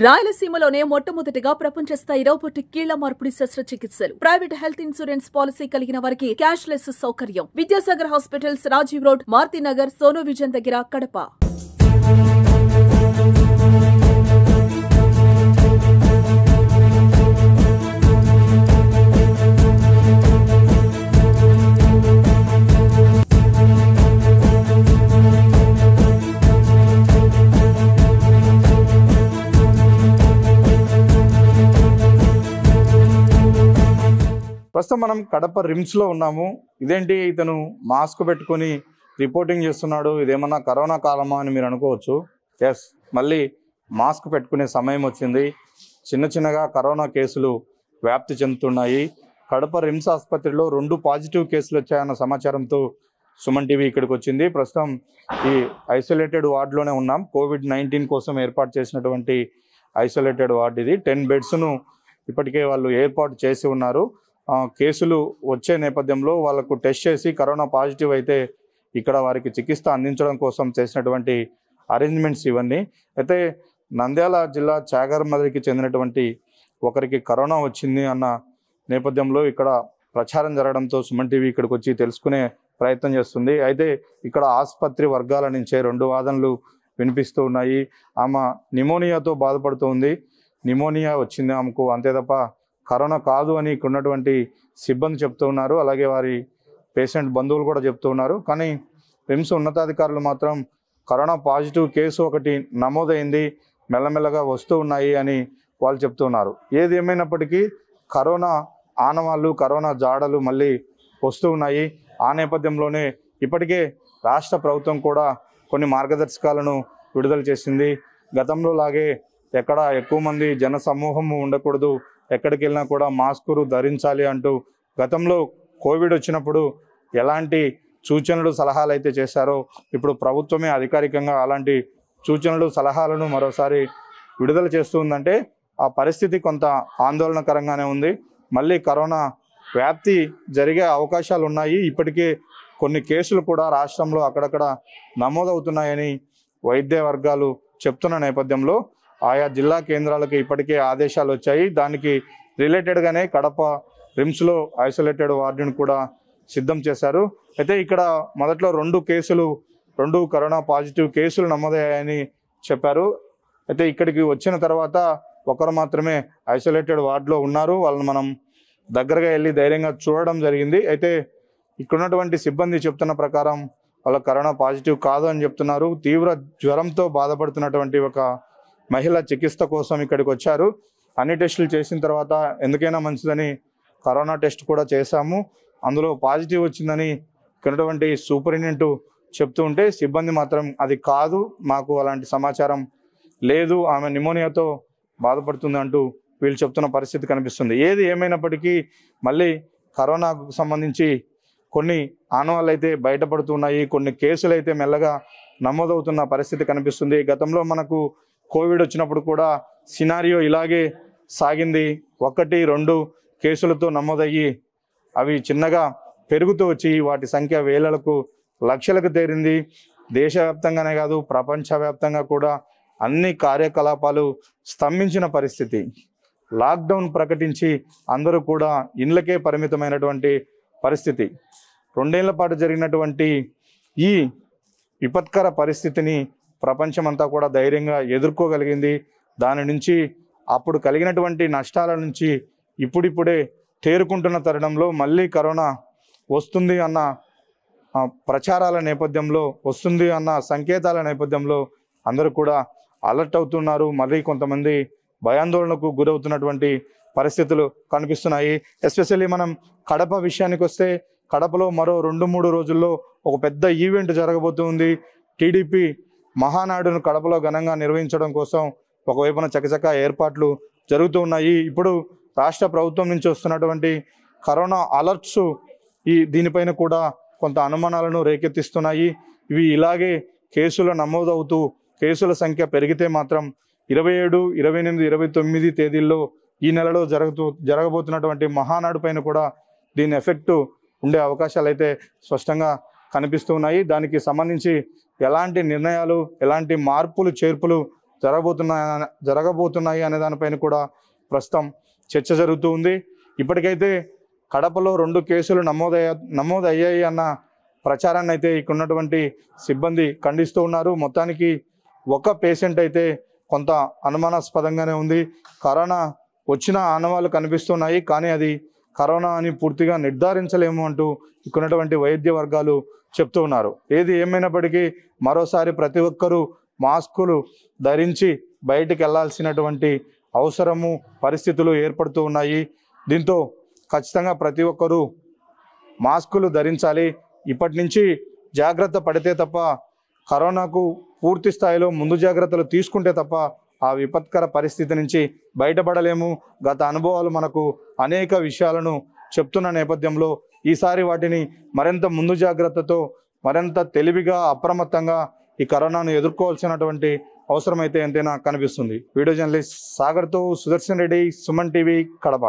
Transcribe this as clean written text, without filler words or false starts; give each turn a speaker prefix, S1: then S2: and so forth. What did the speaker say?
S1: రాయలసీమలోనే మొట్టమొదటిగా ప్రపంచ స్థాయి రోబోటిక్ కీళ్ల మార్పిడి శస్త్రచికిత్సలు. ప్రైవేట్ హెల్త్ ఇన్సూరెన్స్ పాలసీ కలిగిన వారికి క్యాష్లెస్ సౌకర్యం. Vidyasagar hospitals, Rajiv road, Marutinagar, Sonu vision దగ్గర, కడప.
S2: ప్రస్తుతం మనం కడప రిమ్స్లో ఉన్నాము. ఇదేంటి ఇతను మాస్క్ పెట్టుకొని రిపోర్టింగ్ చేస్తున్నాడు, ఇదేమన్నా కరోనా కాలమా అని మీరు అనుకోవచ్చు. ఎస్, మళ్ళీ మాస్క్ పెట్టుకునే సమయం వచ్చింది. చిన్నగా కరోనా కేసులు వ్యాప్తి చెందుతున్నాయి. కడప రిమ్స్ ఆసుపత్రిలో 2 పాజిటివ్ కేసులు వచ్చాయన్న సమాచారంతో సుమన్ టీవీ ఇక్కడికి వచ్చింది. ప్రస్తుతం ఈ ఐసోలేటెడ్ వార్డులోనే ఉన్నాం. కోవిడ్-19 కోసం ఏర్పాటు చేసినటువంటి ఐసోలేటెడ్ వార్డు ఇది. 10 బెడ్స్ను ఇప్పటికే వాళ్ళు ఏర్పాటు చేసి ఉన్నారు. కేసులు వచ్చే నేపథ్యంలో వాళ్ళకు టెస్ట్ చేసి కరోనా పాజిటివ్ అయితే ఇక్కడ వారికి చికిత్స అందించడం కోసం చేసినటువంటి అరేంజ్మెంట్స్ ఇవన్నీ. అయితే నంద్యాల జిల్లా చాగర్మదికి చెందినటువంటి ఒకరికి కరోనా వచ్చింది అన్న నేపథ్యంలో ఇక్కడ ప్రచారం జరగడంతో సుమన్ టీవీ ఇక్కడికి వచ్చి తెలుసుకునే ప్రయత్నం చేస్తుంది. అయితే ఇక్కడ ఆసుపత్రి వర్గాల నుంచే 2 వాదనలు వినిపిస్తూ ఉన్నాయి. ఆమె నిమోనియాతో బాధపడుతూ ఉంది. నిమోనియా వచ్చింది ఆమెకు, అంతే తప్ప కరోనా కాదు అని ఇక్కడ ఉన్నటువంటి సిబ్బంది చెప్తూ ఉన్నారు. అలాగే వారి పేషెంట్ బంధువులు కూడా చెప్తూ ఉన్నారు. కానీ రిమ్స్ ఉన్నతాధికారులు మాత్రం కరోనా పాజిటివ్ కేసు ఒకటి నమోదైంది, మెల్లమెల్లగా వస్తూ ఉన్నాయి అని వాళ్ళు చెప్తున్నారు. ఏది ఏమైనప్పటికీ కరోనా ఆనవాళ్ళు, కరోనా జాడలు మళ్ళీ వస్తూ ఉన్నాయి. ఆ నేపథ్యంలోనే ఇప్పటికే రాష్ట్ర ప్రభుత్వం కూడా కొన్ని మార్గదర్శకాలను విడుదల చేసింది. గతంలో లాగే ఎక్కడ ఎక్కువ మంది జన సమూహం ఉండకూడదు, ఎక్కడికి వెళ్ళినా కూడా మాస్కులు ధరించాలి అంటూ గతంలో కోవిడ్ వచ్చినప్పుడు ఎలాంటి సూచనలు సలహాలు అయితే చేశారో ఇప్పుడు ప్రభుత్వమే అధికారికంగా అలాంటి సూచనలు సలహాలను మరోసారి విడుదల చేస్తుందంటే ఆ పరిస్థితి కొంత ఆందోళనకరంగానే ఉంది. మళ్ళీ కరోనా వ్యాప్తి జరిగే అవకాశాలు ఉన్నాయి. ఇప్పటికే కొన్ని కేసులు కూడా రాష్ట్రంలో అక్కడక్కడ నమోదవుతున్నాయని వైద్య వర్గాలు చెప్తున్న నేపథ్యంలో ఆయా జిల్లా కేంద్రాలకు ఇప్పటికే ఆదేశాలు వచ్చాయి. దానికి రిలేటెడ్గానే కడప రిమ్స్లో ఐసోలేటెడ్ వార్డును కూడా సిద్ధం చేశారు. అయితే ఇక్కడ మొదట్లో 2 కరోనా పాజిటివ్ కేసులు నమోదయ్యాయని చెప్పారు. అయితే ఇక్కడికి వచ్చిన తర్వాత ఒకరు మాత్రమే ఐసోలేటెడ్ వార్డులో ఉన్నారు. వాళ్ళని మనం దగ్గరగా వెళ్ళి ధైర్యంగా చూడడం జరిగింది. అయితే ఇక్కడ ఉన్నటువంటి సిబ్బంది చెప్తున్న ప్రకారం వాళ్ళ కరోనా పాజిటివ్ కాదు అని చెప్తున్నారు. తీవ్ర జ్వరంతో బాధపడుతున్నటువంటి ఒక మహిళ చికిత్స కోసం ఇక్కడికి వచ్చారు. అన్ని టెస్టులు చేసిన తర్వాత ఎందుకైనా మంచిదని కరోనా టెస్ట్ కూడా చేశాము, అందులో పాజిటివ్ వచ్చిందని ఇక్కడటువంటి సూపరింటెండెంట్ చెప్తూ ఉంటే సిబ్బంది మాత్రం అది కాదు, మాకు అలాంటి సమాచారం లేదు, ఆమె నిమోనియాతో బాధపడుతుంది అంటూ వీళ్ళు చెప్తున్న పరిస్థితి కనిపిస్తుంది. ఏది ఏమైనప్పటికీ మళ్ళీ కరోనాకు సంబంధించి కొన్ని ఆనవాళ్ళు అయితే బయటపడుతున్నాయి, కొన్ని కేసులు అయితే మెల్లగా నమోదవుతున్న పరిస్థితి కనిపిస్తుంది. గతంలో మనకు కోవిడ్ వచ్చినప్పుడు కూడా సినారియో ఇలాగే సాగింది. 1-2 కేసులతో నమోదయ్యి అవి చిన్నగా పెరుగుతూ వచ్చి వాటి సంఖ్య వేలకు లక్షలకు చేరింది. దేశవ్యాప్తంగానే కాదు ప్రపంచవ్యాప్తంగా కూడా అన్ని కార్యకలాపాలు స్తంభించిన పరిస్థితి. లాక్డౌన్ ప్రకటించి అందరూ కూడా ఇళ్లకే పరిమితమైనటువంటి పరిస్థితి. 2 ఏళ్ల పాటు జరిగినటువంటి ఈ విపత్కర పరిస్థితిని ప్రపంచమంతా కూడా ధైర్యంగా ఎదుర్కోగలిగింది. దాని నుంచి అప్పుడు కలిగినటువంటి నష్టాల నుంచి ఇప్పుడిప్పుడే తేరుకుంటున్న తరుణంలో మళ్ళీ కరోనా వస్తుంది అన్న ప్రచారాల నేపథ్యంలో, వస్తుంది అన్న సంకేతాల నేపథ్యంలో అందరూ కూడా అలర్ట్ అవుతున్నారు. మళ్ళీ కొంతమంది భయాందోళనకు గురవుతున్నటువంటి పరిస్థితులు కనిపిస్తున్నాయి. ఎస్పెషల్లీ మనం కడప విషయానికి వస్తే కడపలో మరో 2-3 రోజుల్లో ఒక పెద్ద ఈవెంట్ జరగబోతుంది. టీడీపీ మహానాడును కడపలో ఘనంగా నిర్వహించడం కోసం ఒకవైపున చకచకా ఏర్పాట్లు జరుగుతూ ఉన్నాయి. ఇప్పుడు రాష్ట్ర ప్రభుత్వం నుంచి వస్తున్నటువంటి కరోనా అలర్ట్స్ దీనిపైన కూడా కొంత అనుమానాలను రేకెత్తిస్తున్నాయి. ఇవి ఇలాగే కేసులు నమోదవుతూ కేసుల సంఖ్య పెరిగితే మాత్రం 27, 28, 29 తేదీల్లో ఈ నెలలో జరగబోతున్నటువంటి మహానాడు పైన కూడా దీని ఎఫెక్ట్ ఉండే అవకాశాలు అయితే స్పష్టంగా కనిపిస్తున్నాయి. దానికి సంబంధించి ఎలాంటి నిర్ణయాలు, ఎలాంటి మార్పులు చేర్పులు జరగబోతున్నాయి అనే దానిపైన కూడా ప్రస్తుతం చర్చ జరుగుతూ ఉంది. ఇప్పటికైతే కడపలో 2 కేసులు నమోదయ్యాయి అన్న ప్రచారాన్ని అయితే ఇక్కడ ఉన్నటువంటి సిబ్బంది ఖండిస్తూ ఉన్నారు. మొత్తానికి ఒక పేషెంట్ అయితే కొంత అనుమానాస్పదంగానే ఉంది. కరోనా వచ్చిన ఆనవాళ్ళు కనిపిస్తున్నాయి, కానీ అది కరోనా అని పూర్తిగా నిర్ధారించలేము అంటూ ఇక్కడ ఉన్నటువంటి వైద్య వర్గాలు చెప్తూ ఉన్నారు. ఏది ఏమైనప్పటికీ మరోసారి ప్రతి ఒక్కరూ మాస్కులు ధరించి బయటికి వెళ్లాల్సినటువంటి అవసరము పరిస్థితులు ఏర్పడుతూ ఉన్నాయి. దీంతో ఖచ్చితంగా ప్రతి ఒక్కరూ మాస్కులు ధరించాలి. ఇప్పటి నుంచి జాగ్రత్త పడితే తప్ప, కరోనాకు పూర్తి స్థాయిలో ముందు జాగ్రత్తలు తీసుకుంటే తప్ప ఆ విపత్కర పరిస్థితి నుంచి బయటపడలేము. గత అనుభవాలు మనకు అనేక విషయాలను చెప్తున్న నేపథ్యంలో ఈసారి వాటిని మరింత ముందు జాగ్రత్తతో, మరింత తెలివిగా, అప్రమత్తంగా ఈ కరోనాను ఎదుర్కోవాల్సినటువంటి అవసరం అయితే ఎంతైనా కనిపిస్తుంది. వీడియో జర్నలిస్ట్ సాగర్తో సుదర్శన్ రెడ్డి, సుమన్ టీవీ, కడప.